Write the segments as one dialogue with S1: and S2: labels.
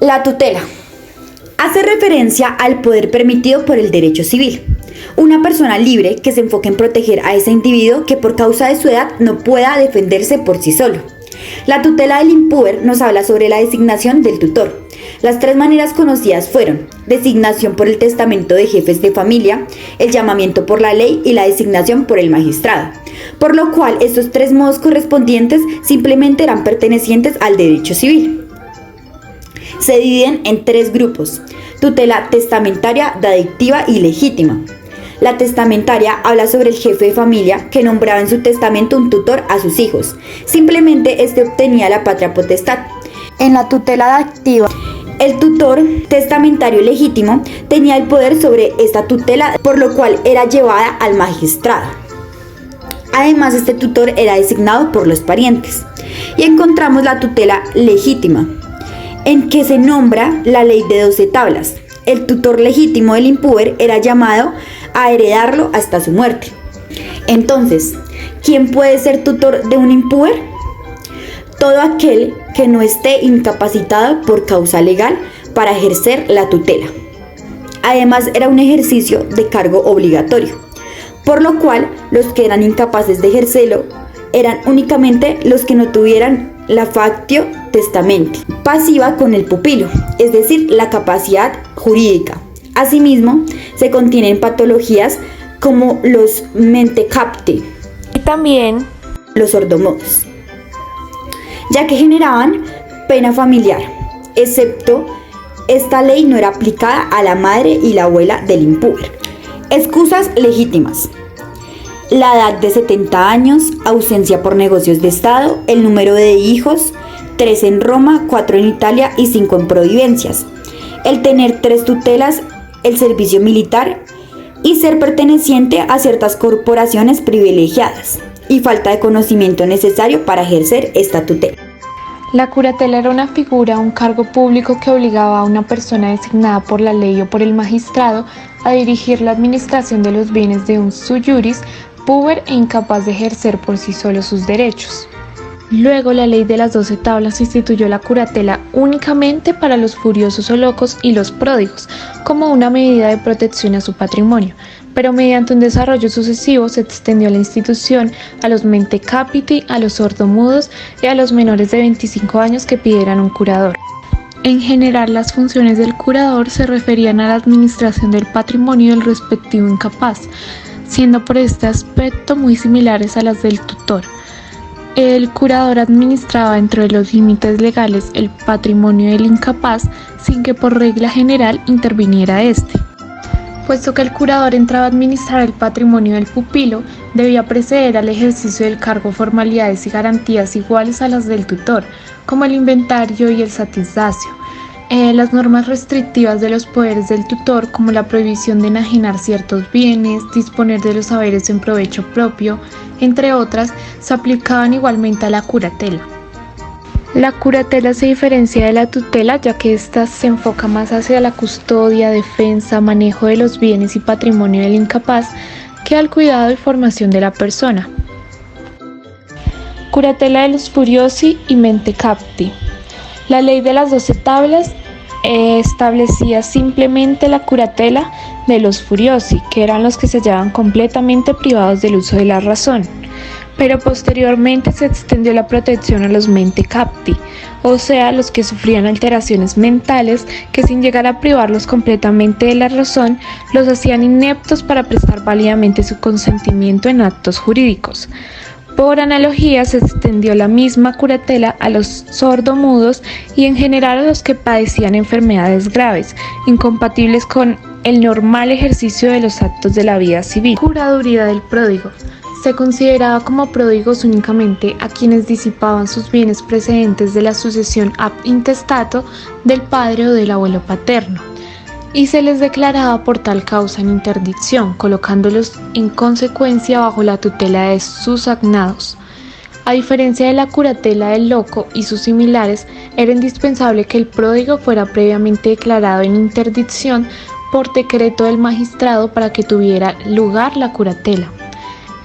S1: La tutela hace referencia al poder permitido por el derecho civil. Una persona libre que se enfoque en proteger a ese individuo que por causa de su edad no pueda defenderse por sí solo. La tutela del impúber nos habla sobre la designación del tutor. Las tres maneras conocidas fueron: designación por el testamento de jefes de familia, el llamamiento por la ley y la designación por el magistrado, por lo cual estos tres modos correspondientes simplemente eran pertenecientes al derecho civil. Se dividen en tres grupos: tutela testamentaria, dadictiva y legítima. La testamentaria habla sobre el jefe de familia que nombraba en su testamento un tutor a sus hijos. Simplemente este obtenía la patria potestad. En la tutela dadictiva, el tutor testamentario legítimo tenía el poder sobre esta tutela, por lo cual era llevada al magistrado. Además, este tutor era designado por los parientes. Y encontramos la tutela legítima, en que se nombra la ley de 12 tablas. El tutor legítimo del impúber era llamado a heredarlo hasta su muerte. Entonces, ¿quién puede ser tutor de un impúber? Todo aquel que no esté incapacitado por causa legal para ejercer la tutela. Además, era un ejercicio de cargo obligatorio, por lo cual los que eran incapaces de ejercerlo eran únicamente los que no tuvieran la factio testamenti pasiva con el pupilo, es decir, la capacidad jurídica. Asimismo, se contienen patologías como los mentecapti
S2: y también
S1: los sordomudos, ya que generaban pena familiar, excepto esta ley no era aplicada a la madre y la abuela del impúber. Excusas legítimas: la edad de 70 años, ausencia por negocios de Estado, el número de hijos, 3 en Roma, 4 en Italia y 5 en providencias, el tener 3 tutelas, el servicio militar y ser perteneciente a ciertas corporaciones privilegiadas, y falta de conocimiento necesario para ejercer esta tutela.
S2: la curatela era una figura, un cargo público que obligaba a una persona designada por la ley o por el magistrado a dirigir la administración de los bienes de un sui juris púber e incapaz de ejercer por sí solo sus derechos. Luego, la ley de las 12 tablas instituyó la curatela únicamente para los furiosos o locos y los pródigos, como una medida de protección a su patrimonio, pero mediante un desarrollo sucesivo se extendió la institución a los mentecapiti, a los sordomudos y a los menores de 25 años que pidieran un curador. En general, las funciones del curador se referían a la administración del patrimonio del respectivo incapaz, siendo por este aspecto muy similares a las del tutor. El curador administraba dentro de los límites legales el patrimonio del incapaz sin que por regla general interviniera éste. Puesto que el curador entraba a administrar el patrimonio del pupilo, debía preceder al ejercicio del cargo formalidades y garantías iguales a las del tutor, como el inventario y el satisdacio. Las normas restrictivas de los poderes del tutor, como la prohibición de enajenar ciertos bienes, disponer de los saberes en provecho propio, entre otras, se aplicaban igualmente a la curatela. La curatela se diferencia de la tutela, ya que ésta se enfoca más hacia la custodia, defensa, manejo de los bienes y patrimonio del incapaz, que al cuidado y formación de la persona. Curatela de los furiosi y mentecapti. La ley de las 12 tablas establecía simplemente la curatela de los furiosi, que eran los que se hallaban completamente privados del uso de la razón, pero posteriormente se extendió la protección a los mentecapti, o sea, los que sufrían alteraciones mentales que sin llegar a privarlos completamente de la razón, los hacían ineptos para prestar válidamente su consentimiento en actos jurídicos. Por analogía, se extendió la misma curatela a los sordomudos y en general a los que padecían enfermedades graves, incompatibles con el normal ejercicio de los actos de la vida civil. Curaduría del pródigo. Se consideraba como pródigos únicamente a quienes disipaban sus bienes precedentes de la sucesión ab intestato del padre o del abuelo paterno, y se les declaraba por tal causa en interdicción, colocándolos en consecuencia bajo la tutela de sus agnados. A diferencia de la curatela del loco y sus similares, era indispensable que el pródigo fuera previamente declarado en interdicción por decreto del magistrado para que tuviera lugar la curatela.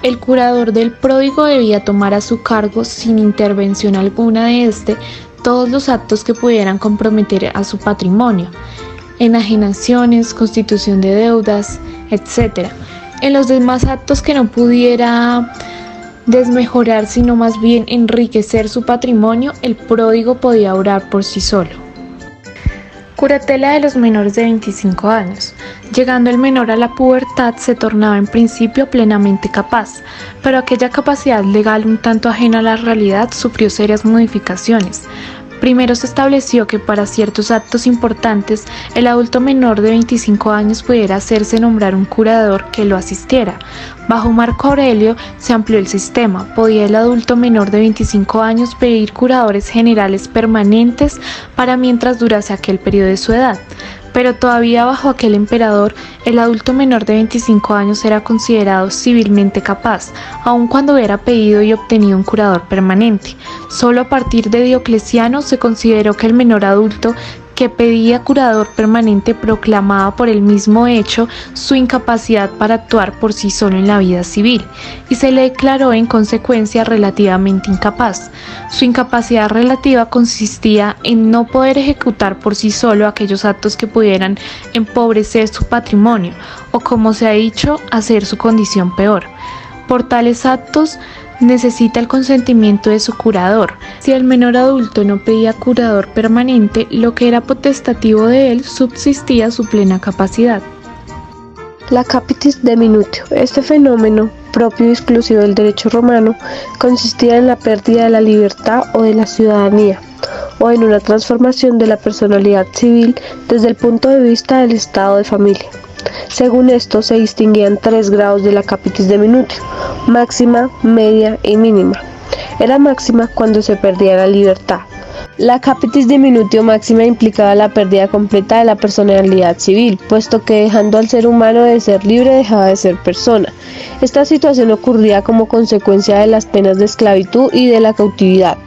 S2: El curador del pródigo debía tomar a su cargo, sin intervención alguna de éste, todos los actos que pudieran comprometer a su patrimonio, enajenaciones, constitución de deudas, etc. En los demás actos que no pudiera desmejorar, sino más bien enriquecer su patrimonio, el pródigo podía obrar por sí solo. Curatela de los menores de 25 años. Llegando el menor a la pubertad, se tornaba en principio plenamente capaz, pero aquella capacidad legal un tanto ajena a la realidad sufrió serias modificaciones. Primero se estableció que para ciertos actos importantes, el adulto menor de 25 años pudiera hacerse nombrar un curador que lo asistiera. Bajo Marco Aurelio se amplió el sistema. Podía el adulto menor de 25 años pedir curadores generales permanentes para mientras durase aquel periodo de su edad. Pero todavía bajo aquel emperador, el adulto menor de 25 años era considerado civilmente capaz, aun cuando hubiera pedido y obtenido un curador permanente. Solo a partir de Diocleciano se consideró que el menor adulto que pedía curador permanente proclamaba por el mismo hecho su incapacidad para actuar por sí solo en la vida civil, y se le declaró en consecuencia relativamente incapaz. Su incapacidad relativa consistía en no poder ejecutar por sí solo aquellos actos que pudieran empobrecer su patrimonio, o como se ha dicho, hacer su condición peor. Por tales actos necesita el consentimiento de su curador. Si el menor adulto no pedía curador permanente, lo que era potestativo de él subsistía su plena capacidad.
S3: La capitis deminutio. Este fenómeno, propio y exclusivo del derecho romano, consistía en la pérdida de la libertad o de la ciudadanía, o en una transformación de la personalidad civil desde el punto de vista del estado de familia. Según esto, se distinguían 3 grados de la capitis deminutio: máxima, media y mínima. Era máxima cuando se perdía la libertad. La capitis diminutio máxima implicaba la pérdida completa de la personalidad civil, puesto que dejando al ser humano de ser libre dejaba de ser persona. Esta situación ocurría como consecuencia de las penas de esclavitud y de la cautividad.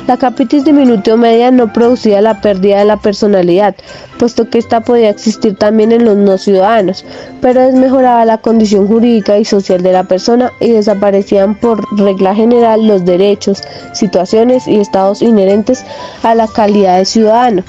S3: La capitis diminutio media no producía la pérdida de la personalidad, puesto que ésta podía existir también en los no ciudadanos, pero desmejoraba la condición jurídica y social de la persona y desaparecían por regla general los derechos, situaciones y estados inherentes a la calidad de ciudadano.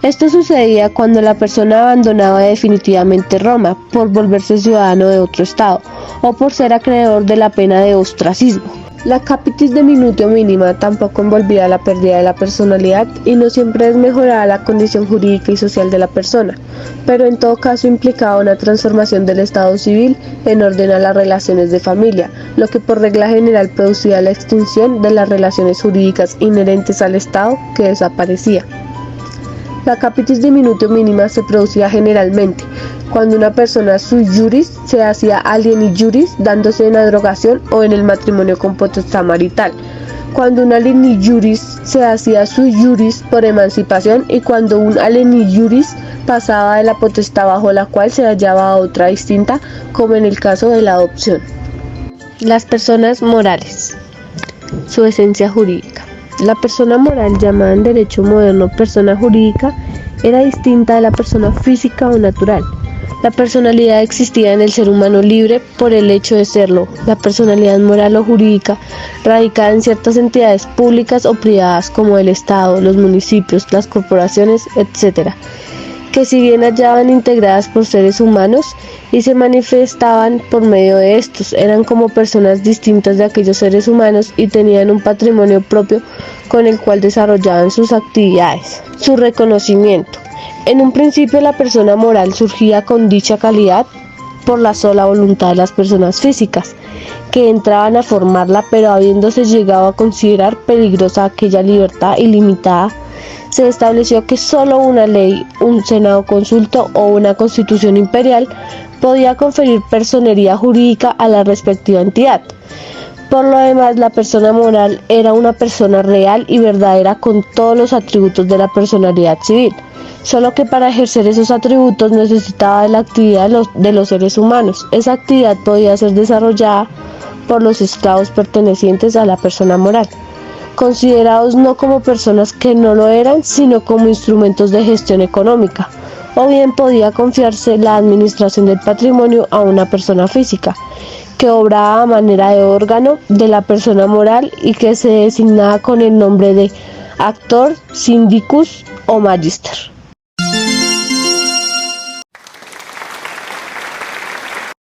S3: Esto sucedía cuando la persona abandonaba definitivamente Roma por volverse ciudadano de otro estado o por ser acreedor de la pena de ostracismo. La capitis deminutio mínima tampoco envolvía la pérdida de la personalidad y no siempre desmejoraba la condición jurídica y social de la persona, pero en todo caso implicaba una transformación del estado civil en orden a las relaciones de familia, lo que por regla general producía la extinción de las relaciones jurídicas inherentes al estado, que desaparecía. La capitis diminutio mínima se producía generalmente cuando una persona sui juris se hacía alieni juris, dándose en abrogación o en el matrimonio con potestad marital, cuando un alieni juris se hacía sui juris por emancipación y cuando un alieni juris pasaba de la potestad bajo la cual se hallaba a otra distinta, como en el caso de la adopción. Las personas morales. Su esencia jurídica. La persona moral, llamada en derecho moderno persona jurídica, era distinta de la persona física o natural. La personalidad existía en el ser humano libre por el hecho de serlo. La personalidad moral o jurídica radicada en ciertas entidades públicas o privadas como el Estado, los municipios, las corporaciones, etc., que si bien hallaban integradas por seres humanos y se manifestaban por medio de estos, eran como personas distintas de aquellos seres humanos y tenían un patrimonio propio con el cual desarrollaban sus actividades. Su reconocimiento. En un principio la persona moral surgía con dicha calidad por la sola voluntad de las personas físicas, que entraban a formarla, pero habiéndose llegado a considerar peligrosa aquella libertad ilimitada, se estableció que solo una ley, un senado consulto o una constitución imperial podía conferir personería jurídica a la respectiva entidad. Por lo demás, la persona moral era una persona real y verdadera con todos los atributos de la personalidad civil, solo que para ejercer esos atributos necesitaba de la actividad de los seres humanos. Esa actividad podía ser desarrollada por los esclavos pertenecientes a la persona moral, considerados no como personas que no lo eran, sino como instrumentos de gestión económica, o bien podía confiarse la administración del patrimonio a una persona física, que obraba a manera de órgano de la persona moral y que se designaba con el nombre de actor, syndicus o magister.